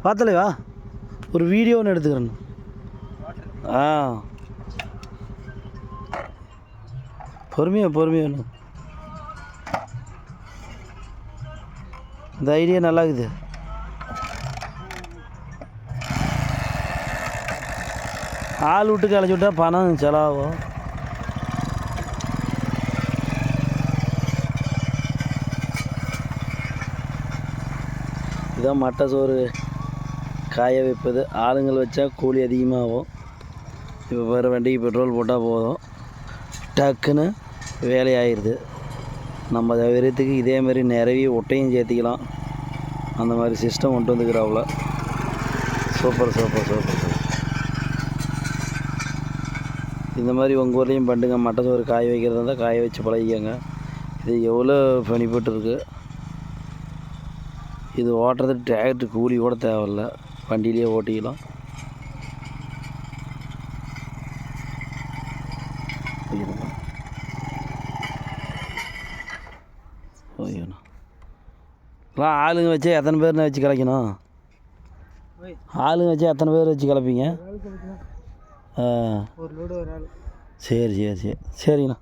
பார்த்தலைவா ஒரு வீடியோ ஒன்று எடுத்துக்கிறேன். ஆ பொறுமையாக இந்த ஐடியா நல்லா இருக்குது. ஆள் விட்டு களைச்சி விட்டா பணம் செலவாகும். இதான் மட்டை சோறு காய வைப்பது. ஆளுங்கள் வச்சா கூலி அதிகமாகும். இப்போ வேறு வண்டிக்கு பெட்ரோல் போட்டால் போதும், டக்குன்னு வேலையாகிடுது. நம்ம விரத்துக்கு இதேமாரி நிறைய ஒட்டையும் சேர்த்திக்கலாம். அந்த மாதிரி சிஸ்டம் கொண்டு வந்துக்கிறாப்புல. சூப்பர். இந்த மாதிரி உங்கள் ஊர்லேயும் பண்ணுங்க. மட்டை சோறு காய வைக்கிறதா இருந்தால் காய வச்சு பழகிக்கங்க. இது எவ்வளோ பனிப்பட்டுருக்கு. இது ஓட்டுறது டிராக்டர் கூலி கூட தேவையில்ல, வண்டியிலேயே ஓட்டிக்கலாம். ஆளுங்க வச்சு எத்தனை பேர்னு வச்சு கிளக்கணும்? ஆளுங்க வச்சு எத்தனை பேர் வச்சு கிளப்பீங்க? சரி சரிங்கண்ணா.